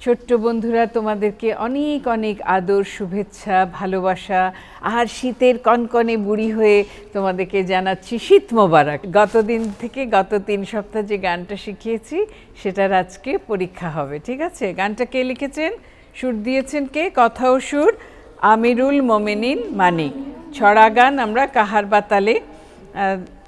ছোট্ট বন্ধুরা, তোমাদেরকে অনেক অনেক আদর, শুভেচ্ছা, ভালোবাসা আর শীতের কনকনে বুড়ি হয়ে তোমাদেরকে জানাচ্ছি শীত মোবারক। গতদিন থেকে গত 3 সপ্তাহ যে গানটা শিখিয়েছি সেটার আজকে পরীক্ষা হবে, ঠিক আছে? গানটা কে লিখেছেন, সুর দিয়েছেন কে? কথা ও সুর আমিরুল মোমেনিন মানিক। ছড়া গান আমরা কাহার বাতালে।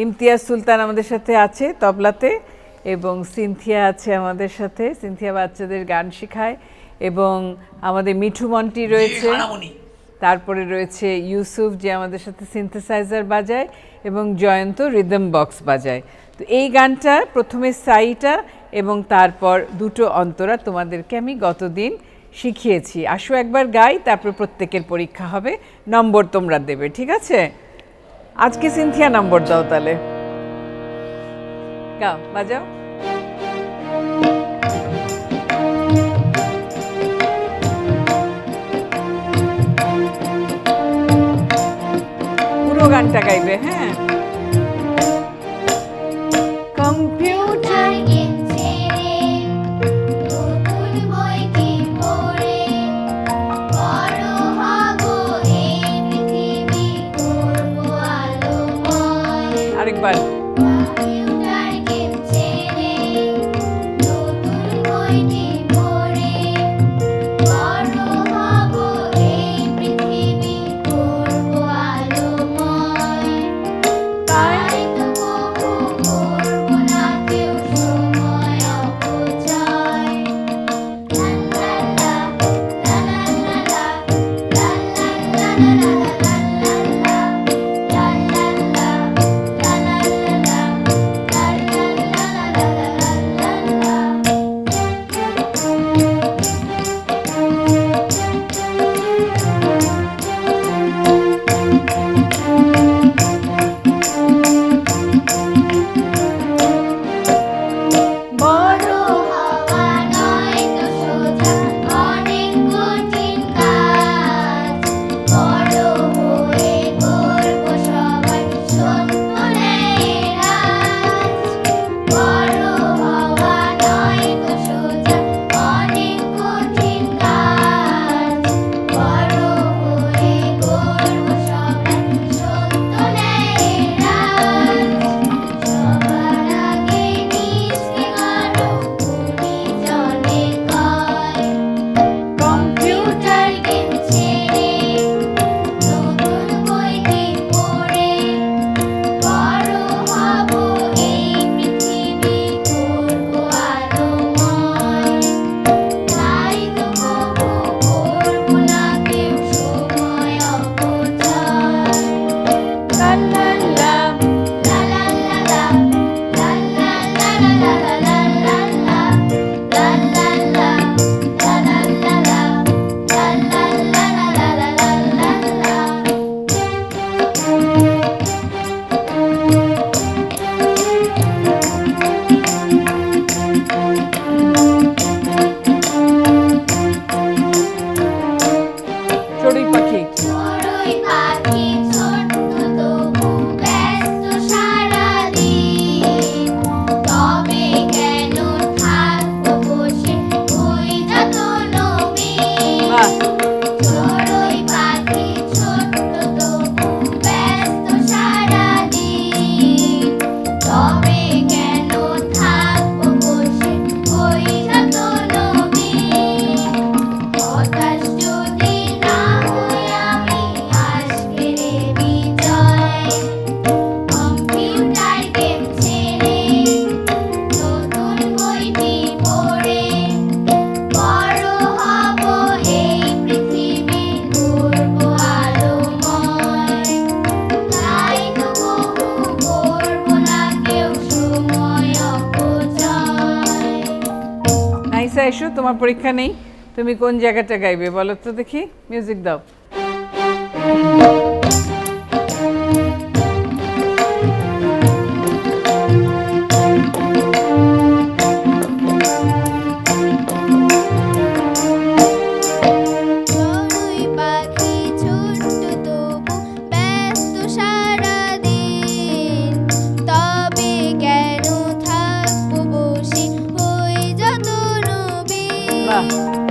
ইমতিয়াজ সুলতান আমাদের সাথে আছে তবলাতে, এবং সিনথিয়া আছে আমাদের সাথে। সিনথিয়া বাচ্চাদের গান শেখায়, এবং আমাদের মিঠু মন্টি রয়েছে, তারপরে রয়েছে ইউসুফ যে আমাদের সাথে সিনথেসাইজার বাজায়, এবং জয়ন্ত রিদম বক্স বাজায়। তো এই গানটা প্রথমে সাইটা এবং তারপর দুটো অন্তরা তোমাদেরকে আমি গতদিন শিখিয়েছি। আসো একবার গাই, তারপর প্রত্যেকের পরীক্ষা হবে, নম্বর তোমরা দেবে, ঠিক আছে? আজকে সিনথিয়া নম্বর দাও তাহলে, গাও, বাজাও। পুরো গানটা গাইবে, হ্যাঁ? কম্পিউটার আরেকবার। এসো, তোমার পরীক্ষা নেই, তুমি কোন জায়গাটা গাইবে বলো তো দেখি, মিউজিক দাও। বাহ।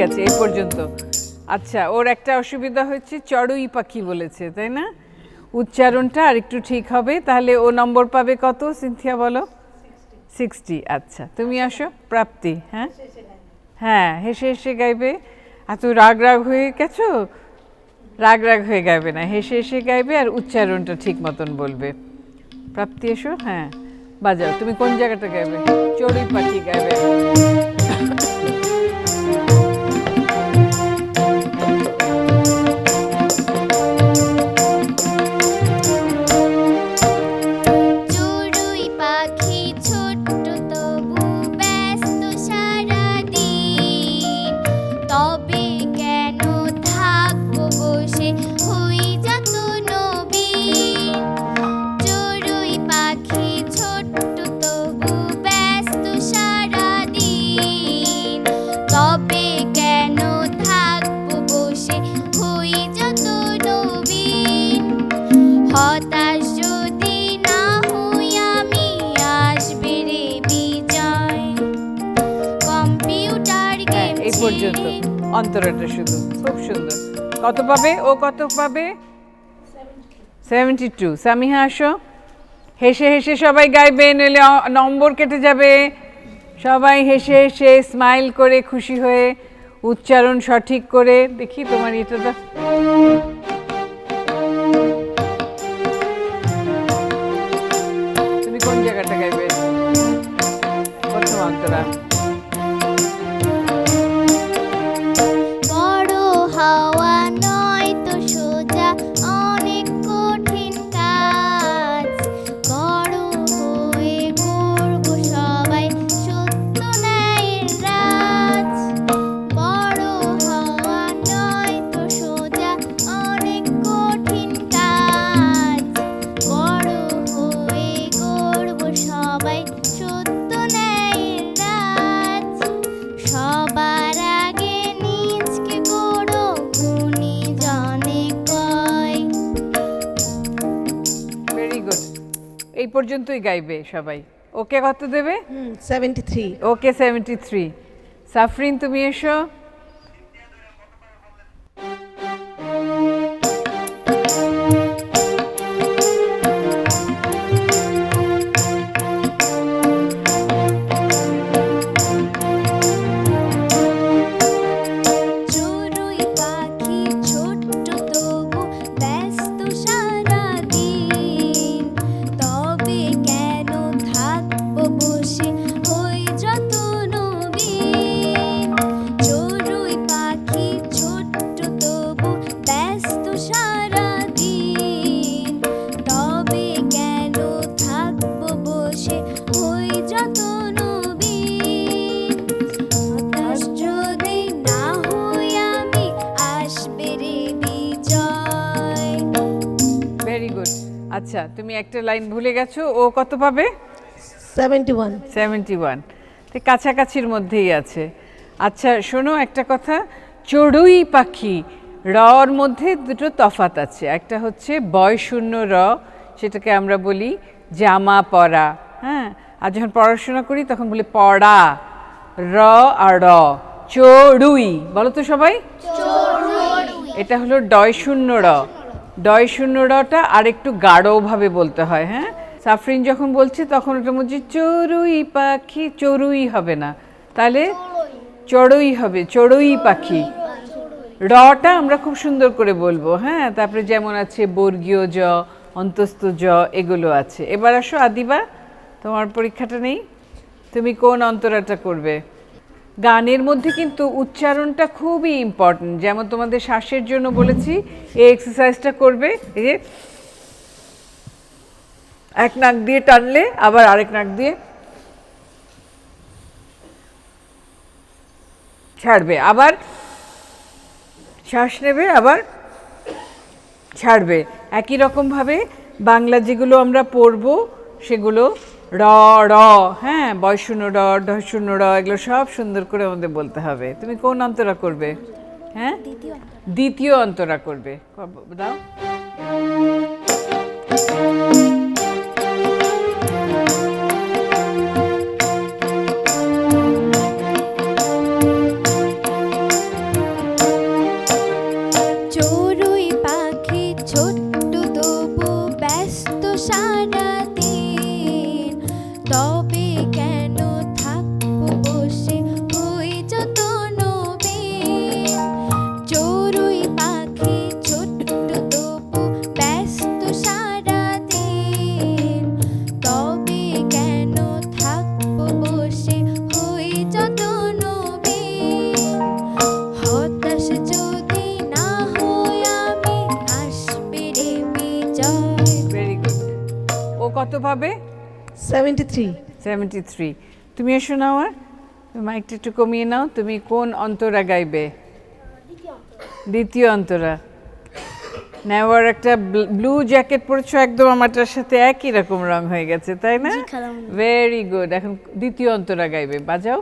আছে এই পর্যন্ত। আচ্ছা, ওর একটা অসুবিধা হচ্ছে, চড়ুই পাখি বলেছে, তাই না? উচ্চারণটা আর একটু ঠিক হবে, তাহলে ও নম্বর পাবে কত সিনথিয়া বলো? 60। আচ্ছা, তুমি আসো প্রাপ্তি। হ্যাঁ হ্যাঁ, হেসে হেসে গাইবে। এত রাগ রাগ হয়ে গেছো? রাগ রাগ হয়ে গাইবে না, হেসে হেসে গাইবে আর উচ্চারণটা ঠিক মতন বলবে। প্রাপ্তি এসো। হ্যাঁ, বাজাও। তুমি কোন জায়গাটা গাইবে? চড়ুই পাখি গাইবে। চড়ুই পাখি ছোট্ট তবু ব্যস্ত সারাদিন, তবে কেন থাকবো বসে হই যত নবীন। চড়ুই পাখি ছোট্ট তবু ব্যস্ত সারাদিন, তবে কেন থাকবো বসে হই যত নবীন। হতাশ যদি না হই আমি, আসবে রে বিজয়। কম্পিউটার হ্যাঁ, গেম এই পর্যন্ত অন্তরাটা শুধু। খুব সুন্দর। কত পাবে ও? কত পাবে? 72। সামিহা আসো। হেসে হেসে সবাই গাইবে, নইলে নম্বর কেটে যাবে। সবাই হেসে হেসে স্মাইল করে, খুশি হয়ে, উচ্চারণ সঠিক করে। দেখি তোমার এটা তো তুমি কোন জায়গাটা গাইবে? প্রথম অন্তরা। বড় হওয়া নয় তো সোজা, অনেক কঠিন কাজ। বড় হয়ে করব সবাই সত্য ন্যায়ের রাজ। বড় হওয়া নয় তো সোজা, অনেক কঠিন কাজ। বড় হয়ে করব সবাই সত্য ন্যায়ের রাজ। সবার আগে নিজকে গড়ো, গুণী জনে কয়। Very good. এই পর্যন্তই গাইবে সবাই। ওকে কত দেবে? 73। ওকে 73। সাফরিন তুমি এসো। চড়ুই পাখি ছোট্ট তবু ব্যস্ত সারাদিন, তবে কেন থাকবো বসে হই যত নবীন। চড়ুই পাখি ছোট্ট তবু ব্যস্ত সারাদিন, তবে কেন থাকবো বসে হই যত নবীন। হতাশ যদি না হই আমি, আসবে রে বিজয়। Very good. আচ্ছা, তুমি একটা লাইন ভুলে গেছো। ও কত পাবে? 71। 71। তো কাছাকাছির মধ্যেই আছে। আচ্ছা শোনো একটা কথা, চড়ুই পাখি রর মধ্যে দুটো তফাত আছে। একটা হচ্ছে বয়শূন্য র, সেটাকে আমরা বলি জামা পরা। হ্যাঁ, আর যখন পড়াশোনা করি তখন বলি পড়া। র আর র। চড়ুই বলো তো সবাই। এটা হলো ডয় শূন্য র। ডয় শূন্য রটা আর একটু গাঢ়ভাবে বলতে হয়। হ্যাঁ, সাফরিন যখন বলছে তখন ওটা বলছে চড়ুই পাখি, চড়ুই হবে না, তাহলে চড়ুই হবে, চড়ুই পাখি। রটা আমরা খুব সুন্দর করে বলবো। হ্যাঁ, তারপরে যেমন আছে বর্গীয় জ, অন্তস্থ জ, এগুলো আছে। এবার আসো আদিবা, তোমার পরীক্ষাটা নেই। তুমি কোন অন্তরাটা করবে? গানের মধ্যে কিন্তু উচ্চারণটা খুবই ইম্পর্টেন্ট। যেমন তোমাদের শ্বাসের জন্য বলেছি, এই এক্সারসাইজটা করবে। এই যে এক নাক দিয়ে টানলে আবার আরেক নাক দিয়ে ছাড়বে, আবার শ্বাস নেবে আবার ছাড়বে। একই রকমভাবে বাংলা যেগুলো আমরা পড়বো সেগুলো র র, হ্যাঁ, বয়শূন্য র, ঢশূন্য র, এগুলো সব সুন্দর করে আমাদের বলতে হবে। তুমি কোন অন্তরা করবে? হ্যাঁ, দ্বিতীয় অন্তরা করবে। দাও। কত পাবে? 73. 73। তুমি এসো না আমার, মাইকটা একটু কমিয়ে নাও। তুমি কোন অন্তরা গাইবে? দ্বিতীয় অন্তরা। নেওয়ার একটা ব্লু জ্যাকেট পরেছো, একদম আমারটার সাথে একই রকম রং হয়ে গেছে, তাই না? Very good. এখন দ্বিতীয় অন্তরা গাইবে, বাজাও।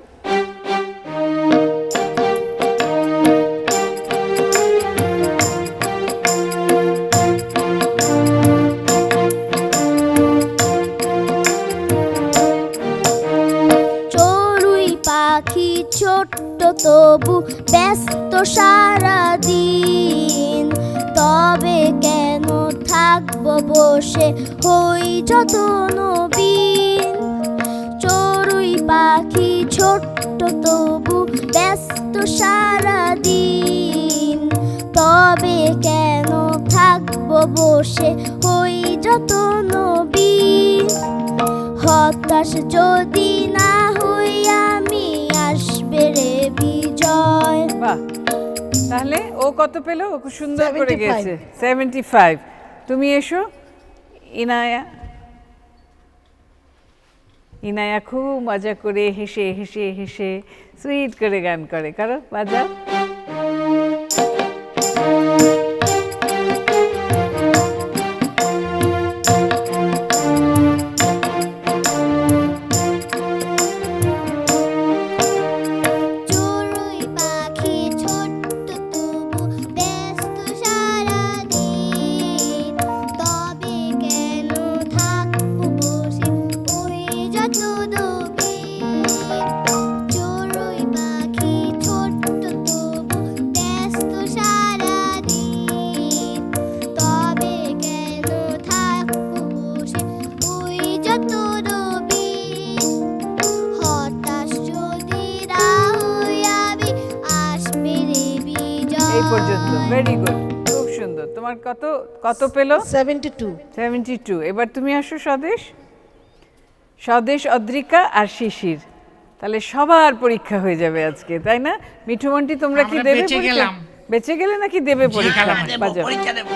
চড়ুই পাখি ছোট্ট তবু ব্যস্ত সারাদিন, তবে কেন থাকবো বসে হই যত নবীন। চড়ুই পাখি ছোট্ট তবু ব্যস্ত সারাদিন, তবে কেন থাকবো বসে হই যত নবীন। হতাশ যদি না হই আমি, আসবে রে বিজয়। বাহ, তাহলে ও কত পেলো? ও খুব সুন্দর করে 75 গেছে, 75। তুমি এসো। ইনায়া, ইনায়া খুব মজা করে হেসে হেসে হেসে সুইট করে গান করে, কারো বাজাও। চড়ুই পাখি ছোট্ট তবু ব্যস্ত সারাদিন, তবে কেন থাকবো বসে ওই যত নবীন। চড়ুই পাখি ছোট্ট তবু ব্যস্ত সারাদিন, তবে কেন থাকবো বসে ওই যত নবীন। হতাশ যদি না হই আমি, আসবে রে বিজয়। এই পর্যন্ত, ভেরি গুড, খুব সুন্দর। তোমার কত কত পেলো? 72. 72। এবার তুমি আসো স্বদেশ। স্বদেশ, অদ্রিকা আর শিশির। তাহলে সবার পরীক্ষা হয়ে যাবে আজকে, তাই না? মিঠুমন্টি, তোমরা কি আমরা দেবে বেঁচে পরীক্ষা? গেলাম। বেঁচে গেলে নাকি দেবে পরীক্ষা? বাজাও। পরীক্ষা দেবো।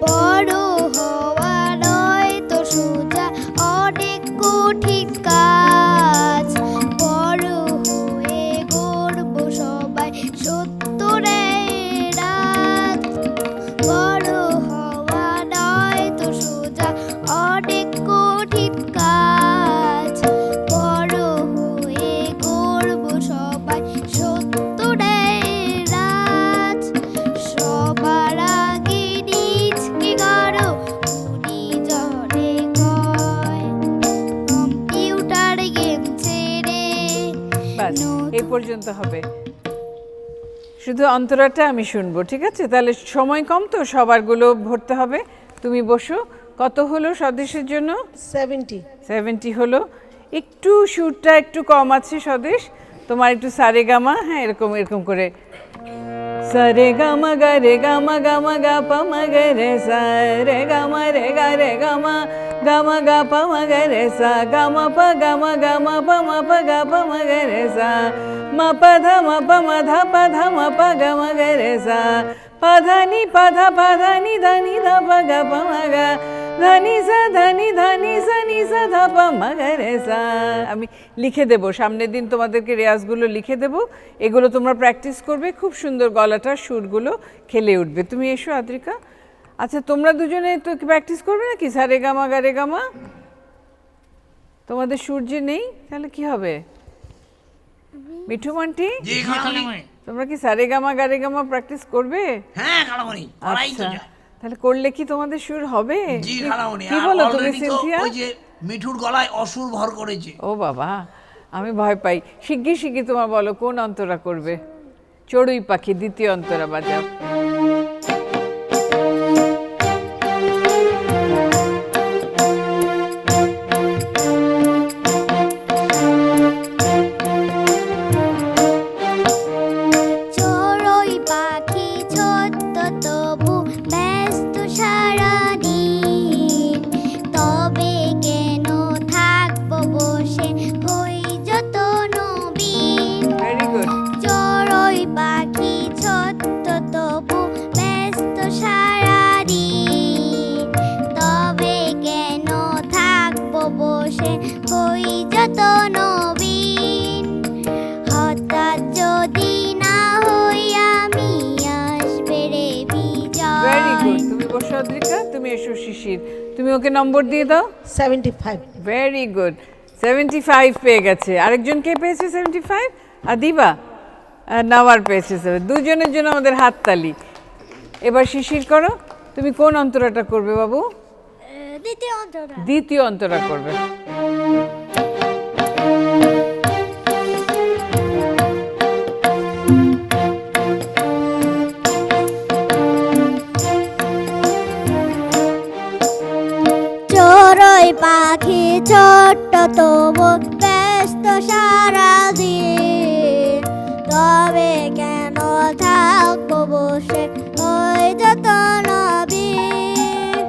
বড় হওয়া নয় তো সোজা, অনেক কঠিন কাজ। বড় হয়ে গড়ব সবাই সত্তরের রাত। বড় হওয়া নয় তো সোজা, অনেক কঠিন কাজ। বড় হয়ে গড়ব সবাই সত্তরের রাত। সবার আগে নিজকে গড়ো, উনি জনে কয় কম্পিউটার গেম ছেড়ে। বাস, এই পর্যন্ত হবে। শুধু অন্তরাটা আমি শুনবো, ঠিক আছে? তাহলে সময় কম তো, সবারগুলো ভরতে হবে। তুমি বসো। কত হলো স্বদেশের জন্য? 70. 70 হলো। একটু সুরটা একটু কম আছে স্বদেশ, তোমার একটু সারে গামা, হ্যাঁ এরকম এরকম করে সারে গামা গা রে গামা গামা গা পা মা গে রে সা রে গামা রে গা রে গামা গামা গা পা মা গে রে সা গামা পা গামা গামা পা মা পা গা পা মা গে রে সা মা পা ধা মা পা মা ধা পা ধা মা পা গা মা গে রে সা পা ধা নি পা ধা নি ধা পা গা পা মা গা ধানি সা নি সা ধা পা মা গা রে সা। আমি লিখে দেব, সামনের দিন তোমাদেরকে রেয়াজগুলো লিখে দেব, এগুলো তোমরা প্র্যাকটিস করবে, খুব সুন্দর গলাটা সুরগুলো খেলে উঠবে। তুমি এসো আদ্রিকা। আচ্ছা, তোমরা দুজনে তো প্র্যাকটিস করবে নাকি সারে গামা গা রে গামা? তোমাদের সুর যে নেই, তাহলে কি হবে? মিঠুমন্টি, জি খালামণি। তোমরা কি সারে গামা গা রে গামা প্র্যাকটিস করবে? হ্যাঁ খালামণি, করাই তো আচ্ছা, যায়। তাহলে করলে কি তোমাদের সুর হবে? জি খালামণি। কি আর বলো তুমি already তো সিনথিয়া? ওই যে মিঠুর গলায় অসুর ভর করেছে। ও বাবা, আমি ভয় পাই। শিগগির শিগগির তোমার বলো কোন অন্তরা করবে? চড়ুই পাখি, দ্বিতীয় অন্তরা বাজাও। চড়ুই পাখি ছোট্ট তবু ব্যস্ত সারাদিন, তবে কেন থাকবো বসে এসো শিশির, তুমি ওকে নম্বর দিয়ে দাও। 75. ভেরি গুড, 75 পেয়ে গেছে। আরেকজন কে পেয়েছে 75? আদিবা আর নাওয়ার পেয়েছে 7। দুজনের জন্য আমাদের হাততালি। এবার শিশির করো, তুমি কোন অন্তরাটা করবে বাবু? দ্বিতীয় অন্তরা। দ্বিতীয় অন্তরা করবে। চড়ুই পাখি ছোট্ট তবু ব্যস্ত সারাদিন, তবে কেন থাকবো বসে ওই যত নবীন।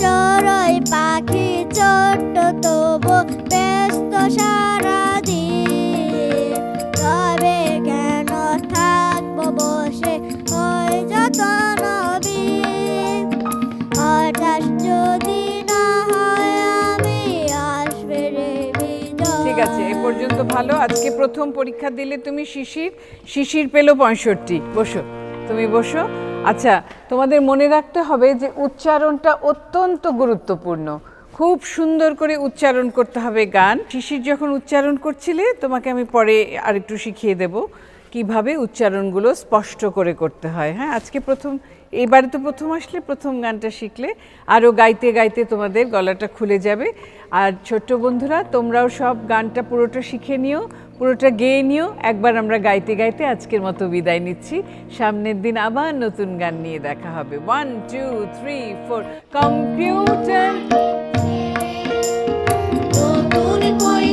চড়ুই পাখি ছোট্ট তবু ব্যস্ত সারাদিন, তবে কেন থাকবো বসে ওই যত নবীন। হঠাৎ যদি না হয় আমি আসবে রে বিজয়। ঠিক আছে, এ পর্যন্ত ভালো। আজকে প্রথম পরীক্ষা দিলে তুমি শিশির পেলো 65। বসো, তুমি বসো। আচ্ছা, তোমাদের মনে রাখতে হবে যে উচ্চারণটা অত্যন্ত গুরুত্বপূর্ণ। খুব সুন্দর করে উচ্চারণ করতে হবে গান। শিশির যখন উচ্চারণ করছিলে তোমাকে আমি পরে আরেকটু শিখিয়ে দেব কিভাবে উচ্চারণগুলো স্পষ্ট করে করতে হয়। হ্যাঁ, আজকে এবারে তো প্রথম আসলে প্রথম গানটা শিখলে আরও গাইতে গাইতে তোমাদের গলাটা খুলে যাবে। আর ছোট্ট বন্ধুরা, তোমরাও সব গানটা পুরোটা শিখে নিও, পুরোটা গেয়ে নিও। একবার আমরা গাইতে গাইতে আজকের মতো বিদায় নিচ্ছি। সামনের দিন আবার নতুন গান নিয়ে দেখা হবে। 1 2 3 4। কম্পিউটার নতুন বই